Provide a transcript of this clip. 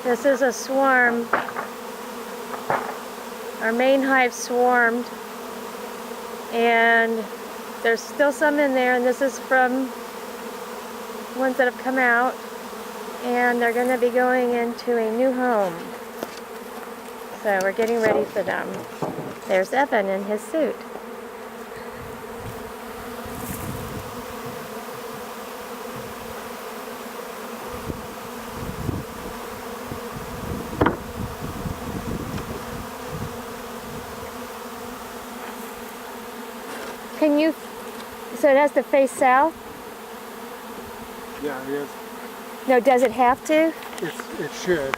This is a swarm. Our main hive swarmed, and there's still some in there, and this is from ones that have come out, and they're going to be going into a new home. So we're getting ready for them. There's Evan in his suit. Can you, so it has to face south? Yeah, it is. No, does it have to? It should.